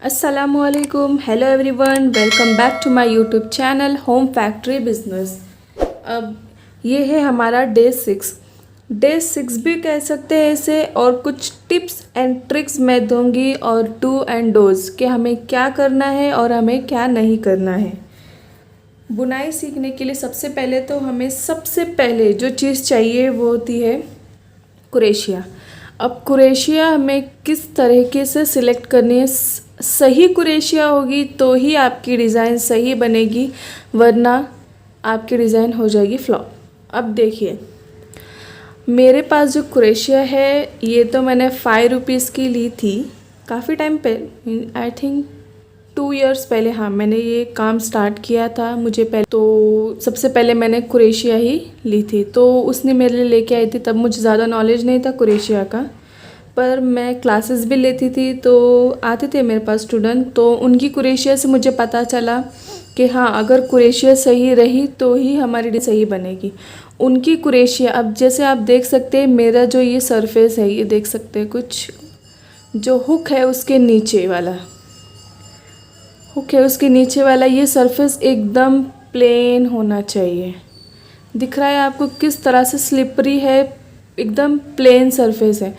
असलकुम, hello everyone, welcome back to my YouTube channel home factory business. अब ये है हमारा डे 6 भी कह सकते हैं इसे। और कुछ टिप्स एंड ट्रिक्स मैं दूंगी और डू एंड डोज कि हमें क्या करना है और हमें क्या नहीं करना है। बुनाई सीखने के लिए सबसे पहले जो चीज़ चाहिए वो होती है कुरेशिया। अब कुरेशिया हमें किस तरीके से सिलेक्ट करनी है। सही कुरेशिया होगी तो ही आपकी डिज़ाइन सही बनेगी, वरना आपकी डिज़ाइन हो जाएगी फ्लॉप। अब देखिए, मेरे पास जो कुरेशिया है ये तो मैंने 5 रुपीज़ की ली थी काफ़ी टाइम पे, आई थिंक 2 इयर्स पहले। हाँ, मैंने ये काम स्टार्ट किया था। मुझे पहले तो सबसे पहले मैंने कुरेशिया ही ली थी, तो उसने मेरे लिए लेके आई थी। तब मुझे ज़्यादा नॉलेज नहीं था कुरेशिया का, पर मैं क्लासेस भी लेती थी तो आते थे मेरे पास स्टूडेंट, तो उनकी कुरेशिया से मुझे पता चला कि हाँ, अगर कुरेशिया सही रही तो ही हमारी डिज़ाइन सही बनेगी। उनकी कुरेशिया, अब जैसे आप देख सकते हैं मेरा जो ये सरफेस है, ये देख सकते हैं, कुछ जो हुक है उसके नीचे वाला ये सरफेस एकदम प्लेन होना चाहिए। दिख रहा है आपको किस तरह से स्लिपरी है, एकदम प्लेन सरफेस है।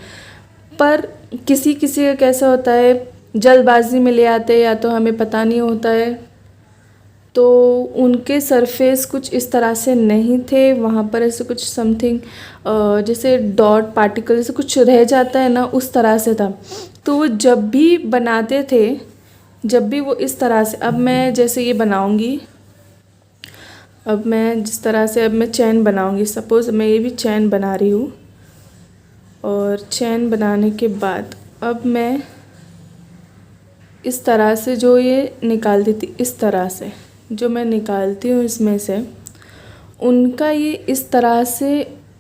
पर किसी किसी का कैसा होता है, जल्दबाजी में ले आते हैं या तो हमें पता नहीं होता है, तो उनके सरफेस कुछ इस तरह से नहीं थे। वहाँ पर ऐसे कुछ समथिंग जैसे डॉट पार्टिकल जैसे कुछ रह जाता है ना, उस तरह से था। तो वो जब भी बनाते थे, जब भी वो इस तरह से, अब मैं जैसे ये बनाऊंगी, अब मैं जिस तरह से अब मैं चैन बनाऊंगी, सपोज़ मैं ये भी चैन बना रही हूँ, और चैन बनाने के बाद अब मैं इस तरह से जो ये निकालती थी, इस तरह से जो मैं निकालती हूँ इसमें से, उनका ये इस तरह से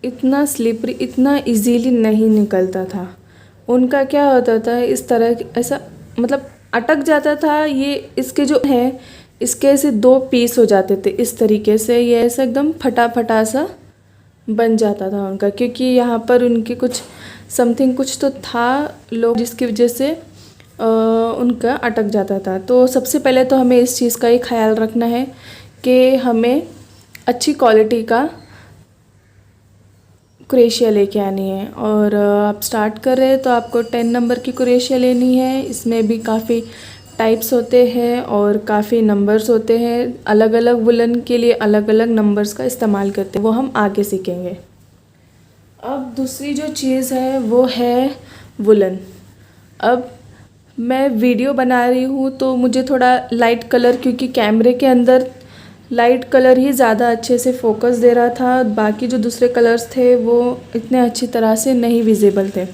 इतना स्लिपरी, इतना इजीली नहीं निकलता था। उनका क्या होता था, इस तरह ऐसा मतलब अटक जाता था। ये इसके जो है, इसके ऐसे 2 पीस हो जाते थे इस तरीके से, ये ऐसा एकदम फटा फटा सा बन जाता था उनका, क्योंकि यहाँ पर उनके कुछ समथिंग कुछ तो था लोग, जिसकी वजह से उनका अटक जाता था। तो सबसे पहले तो हमें इस चीज़ का ही ख्याल रखना है कि हमें अच्छी क्वालिटी का कुरेशिया लेके आनी है। और आप स्टार्ट कर रहे हैं तो आपको 10 नंबर की कुरेशिया लेनी है। इसमें भी काफ़ी टाइप्स होते हैं और काफ़ी नंबर्स होते हैं। अलग अलग वुलन के लिए अलग अलग नंबर्स का इस्तेमाल करते हैं, वो हम आगे सीखेंगे। अब दूसरी जो चीज़ है वो है वुलन। अब मैं वीडियो बना रही हूँ तो मुझे थोड़ा लाइट कलर, क्योंकि कैमरे के अंदर लाइट कलर ही ज़्यादा अच्छे से फोकस दे रहा था, बाकी जो दूसरे कलर्स थे वो इतने अच्छी तरह से नहीं विजिबल थे।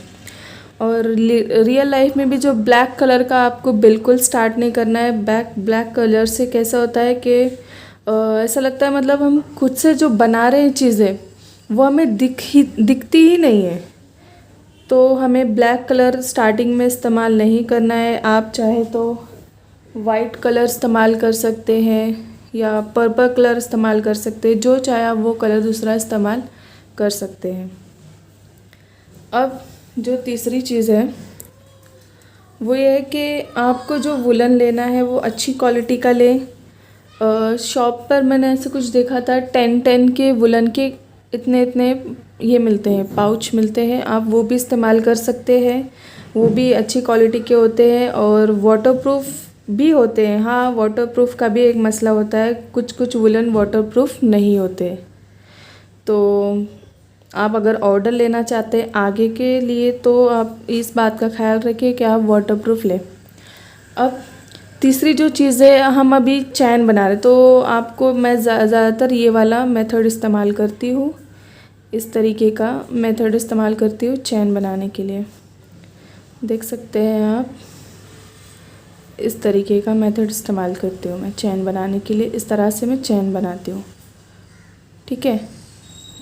और रियल लाइफ में भी जो ब्लैक कलर का आपको बिल्कुल स्टार्ट नहीं करना है। ब्लैक कलर से कैसा होता है कि ऐसा लगता है मतलब हम खुद से जो बना रहे हैं चीज़ें वो हमें दिखती ही नहीं है। तो हमें ब्लैक कलर स्टार्टिंग में इस्तेमाल नहीं करना है। आप चाहे तो वाइट कलर इस्तेमाल कर सकते हैं या पर्पल कलर इस्तेमाल कर सकते हैं, जो चाहे आप वो कलर दूसरा इस्तेमाल कर सकते हैं। अब जो तीसरी चीज़ है वो ये है कि आपको जो वुलन लेना है वो अच्छी क्वालिटी का लें। शॉप पर मैंने ऐसे कुछ देखा था, 10 के वुलन के इतने इतने ये मिलते हैं, पाउच मिलते हैं, आप वो भी इस्तेमाल कर सकते हैं। वो भी अच्छी क्वालिटी के होते हैं और वाटरप्रूफ भी होते हैं। हाँ, वाटरप्रूफ का भी एक मसला होता है, कुछ कुछ वुलन वाटरप्रूफ नहीं होते। तो आप अगर ऑर्डर लेना चाहते हैं आगे के लिए तो आप इस बात का ख्याल रखिए कि आप वाटरप्रूफ लें। अब तीसरी जो चीज़ है, हम अभी चैन बना रहे, तो आपको मैं ज़्यादातर ये वाला मेथड इस्तेमाल करती हूँ, इस तरीके का मेथड इस्तेमाल करती हूँ चैन बनाने के लिए। देख सकते हैं आप, इस तरीके का मेथड इस्तेमाल करती हूँ मैं चैन बनाने के लिए। इस तरह से मैं चैन बनाती हूँ, ठीक है।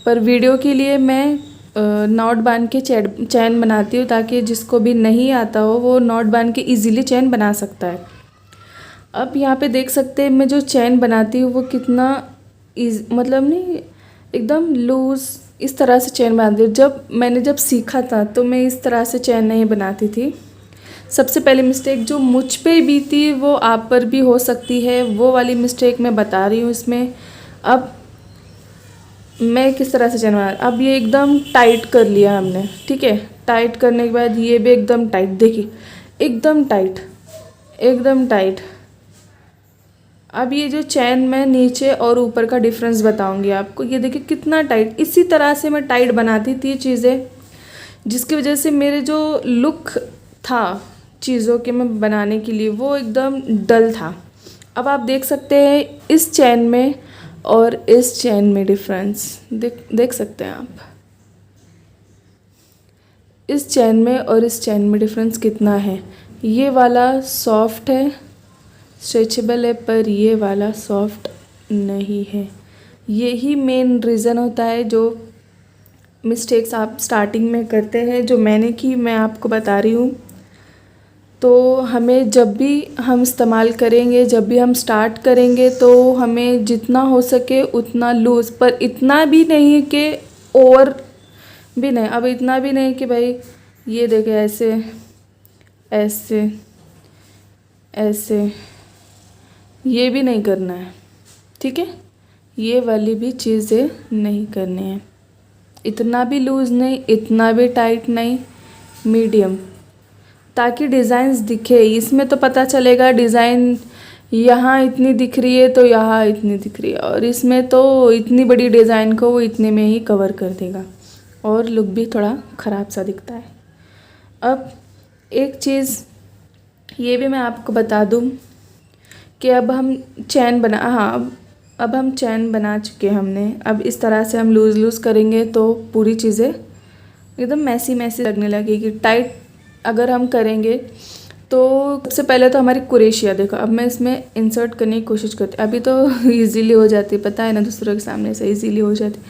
पर वीडियो के लिए मैं नॉट बांध के चैन बनाती हूँ, ताकि जिसको भी नहीं आता हो वो नॉट बांध के इजीली चैन बना सकता है। अब यहाँ पे देख सकते हैं मैं जो चैन बनाती हूँ वो कितना मतलब नहीं, एकदम लूज़ इस तरह से चैन बनाती हूँ। जब मैंने सीखा था तो मैं इस तरह से चैन नहीं बनाती थी। सबसे पहली मिस्टेक जो मुझ पे भी थी वो आप पर भी हो सकती है, वो वाली मिस्टेक मैं बता रही हूँ इसमें। अब मैं किस तरह से चलवा, अब ये एकदम टाइट कर लिया हमने, ठीक है। टाइट करने के बाद ये भी एकदम टाइट, देखिए एकदम टाइट, एकदम टाइट। अब ये जो चैन मैं नीचे और ऊपर का डिफरेंस बताऊंगी आपको, ये देखिए कितना टाइट। इसी तरह से मैं टाइट बनाती थी चीज़ें, जिसकी वजह से मेरे जो लुक था चीज़ों के मैं बनाने के लिए वो एकदम डल था। अब आप देख सकते हैं इस चैन में और इस चैन में डिफरेंस देख सकते हैं आप। इस चैन में और इस चैन में डिफरेंस कितना है। ये वाला सॉफ्ट है, स्ट्रेचेबल है, पर ये वाला सॉफ्ट नहीं है। यही मेन रीज़न होता है जो मिस्टेक्स आप स्टार्टिंग में करते हैं, जो मैंने की मैं आपको बता रही हूँ। तो हमें जब भी हम इस्तेमाल करेंगे, जब भी हम स्टार्ट करेंगे, तो हमें जितना हो सके उतना लूज़, पर इतना भी नहीं कि ओवर भी नहीं। अब इतना भी नहीं कि भाई ये देखे ऐसे ऐसे ऐसे, ये भी नहीं करना है, ठीक है। ये वाली भी चीज़ें नहीं करनी है। इतना भी लूज़ नहीं, इतना भी टाइट नहीं, मीडियम, ताकि डिज़ाइंस दिखे। इसमें तो पता चलेगा डिज़ाइन यहाँ इतनी दिख रही है तो यहाँ इतनी दिख रही है, और इसमें तो इतनी बड़ी डिज़ाइन को वो इतने में ही कवर कर देगा और लुक भी थोड़ा ख़राब सा दिखता है। अब एक चीज़ ये भी मैं आपको बता दूँ कि अब हम चैन बना, हाँ अब हम चैन बना चुके हैं हमने। अब इस तरह से हम लूज़ लूज़ करेंगे तो पूरी चीज़ें एकदम मैसी मैसी लगने लगेगी। टाइट अगर हम करेंगे तो सबसे पहले तो हमारी कुरेशिया देखो, अब मैं इसमें इंसर्ट करने की कोशिश करती, अभी तो इजीली हो जाती, पता है ना, दूसरों के सामने से इजीली हो जाती।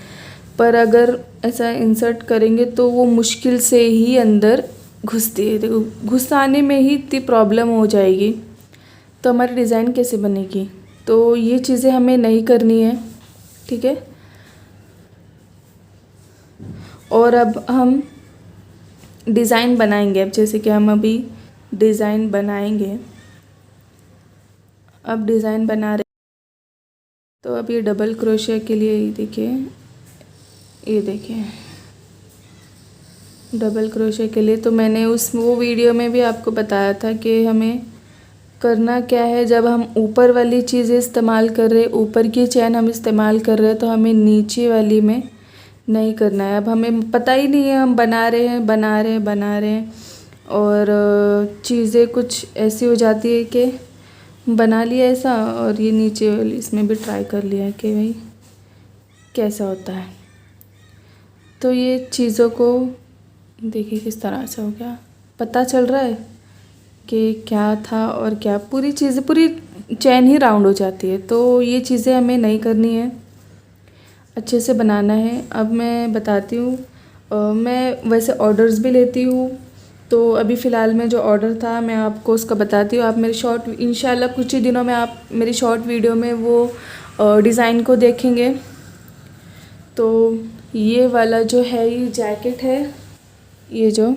पर अगर ऐसा इंसर्ट करेंगे तो वो मुश्किल से ही अंदर घुसती है। देखो घुसाने में ही इतनी प्रॉब्लम हो जाएगी, तो हमारी डिज़ाइन कैसे बनेगी। तो ये चीज़ें हमें नहीं करनी है, ठीक है। और अब हम डिज़ाइन बनाएंगे। अब जैसे कि हम अभी डिज़ाइन बनाएंगे, अब डिज़ाइन बना रहे, तो अब ये डबल क्रोशिया के लिए ये देखिए डबल क्रोशिया के लिए तो मैंने वो वीडियो में भी आपको बताया था कि हमें करना क्या है। जब हम ऊपर वाली चीज़ें इस्तेमाल कर रहे, ऊपर की चैन हम इस्तेमाल कर रहे हैं, तो हमें नीचे वाली में नहीं करना है। अब हमें पता ही नहीं है, हम बना रहे हैं और चीज़ें कुछ ऐसी हो जाती है कि बना लिया ऐसा, और ये नीचे वाली इसमें भी ट्राई कर लिया कि भाई कैसा होता है। तो ये चीज़ों को देखिए किस तरह से हो गया, पता चल रहा है कि क्या था और क्या, पूरी चीज़ें पूरी चैन ही राउंड हो जाती है। तो ये चीज़ें हमें नहीं करनी है, अच्छे से बनाना है। अब मैं बताती हूँ, मैं वैसे ऑर्डर्स भी लेती हूँ, तो अभी फ़िलहाल में जो ऑर्डर था मैं आपको उसका बताती हूँ। आप मेरी शॉर्ट, इंशाल्लाह कुछ ही दिनों में आप मेरी शॉर्ट वीडियो में वो डिज़ाइन को देखेंगे। तो ये वाला जो है ये जैकेट है, ये जो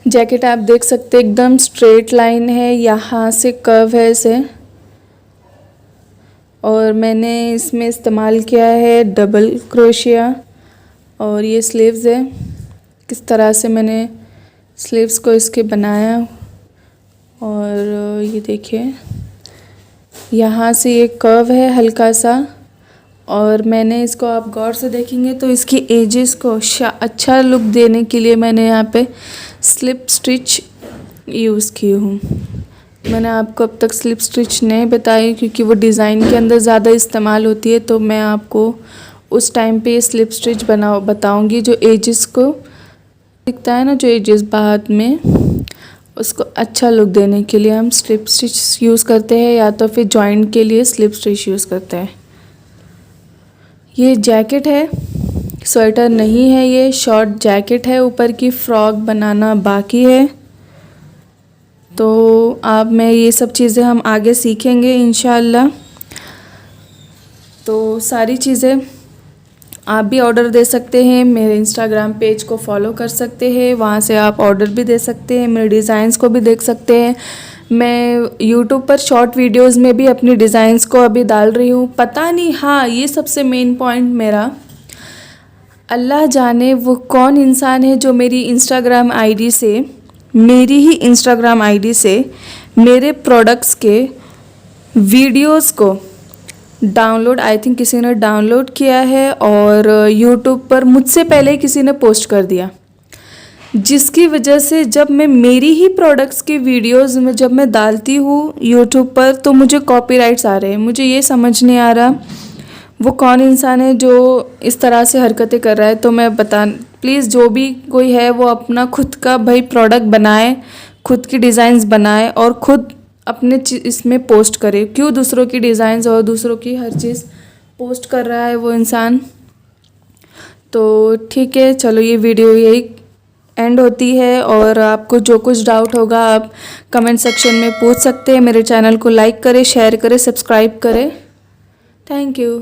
जैकेट आप देख सकते हैं एकदम स्ट्रेट लाइन है, यहाँ से कर्व है इसे, और मैंने इसमें इस्तेमाल किया है डबल क्रोशिया। और ये स्लीव्स है, किस तरह से मैंने स्लीव्स को इसके बनाया, और ये देखिए यहाँ से ये कर्व है हल्का सा, और मैंने इसको आप गौर से देखेंगे तो इसकी एजेस को अच्छा लुक देने के लिए मैंने यहाँ पे स्लिप स्टिच यूज़ की हूँ। मैंने आपको अब तक स्लिप स्टिच नहीं बताई क्योंकि वो डिज़ाइन के अंदर ज़्यादा इस्तेमाल होती है, तो मैं आपको उस टाइम पे स्लिप स्टिच बताऊँगी। जो एजेस को दिखता है ना, जो एजेस बाद में, उसको अच्छा लुक देने के लिए हम स्लिप स्टिच यूज़ करते हैं, या तो फिर जॉइंट के लिए स्लिप स्टिच यूज़ करते हैं। ये जैकेट है, स्वेटर नहीं है, ये शॉर्ट जैकेट है, ऊपर की फ्रॉक बनाना बाकी है। तो आप मैं ये सब चीज़ें हम आगे सीखेंगे इंशाअल्लाह। तो सारी चीज़ें आप भी ऑर्डर दे सकते हैं। मेरे इंस्टाग्राम पेज को फॉलो कर सकते हैं, वहाँ से आप ऑर्डर भी दे सकते हैं, मेरे डिज़ाइंस को भी देख सकते हैं। मैं यूट्यूब पर शॉर्ट वीडियोस में भी अपनी डिज़ाइंस को अभी डाल रही हूँ। पता नहीं, हाँ ये सबसे मेन पॉइंट मेरा, अल्लाह जाने वो कौन इंसान है जो मेरी इंस्टाग्राम आईडी से, मेरी ही इंस्टाग्राम आईडी से मेरे प्रोडक्ट्स के वीडियोस को डाउनलोड, आई थिंक किसी ने डाउनलोड किया है और यूट्यूब पर मुझसे पहले किसी ने पोस्ट कर दिया, जिसकी वजह से जब मैं मेरी ही प्रोडक्ट्स के वीडियोस में जब मैं डालती हूँ यूट्यूब पर तो मुझे कॉपीराइट्स आ रहे हैं। मुझे ये समझ नहीं आ रहा वो कौन इंसान है जो इस तरह से हरकतें कर रहा है। तो मैं प्लीज़ जो भी कोई है वो अपना खुद का भाई प्रोडक्ट बनाए, खुद की डिज़ाइंस बनाए और खुद अपने इसमें पोस्ट करे। क्यों दूसरों की डिज़ाइंस और दूसरों की हर चीज़ पोस्ट कर रहा है वो इंसान। तो ठीक है, चलो ये वीडियो यही एंड होती है और आपको जो कुछ डाउट होगा आप कमेंट सेक्शन में पूछ सकते हैं। मेरे चैनल को लाइक करें, शेयर करें, सब्सक्राइब करें। Thank you.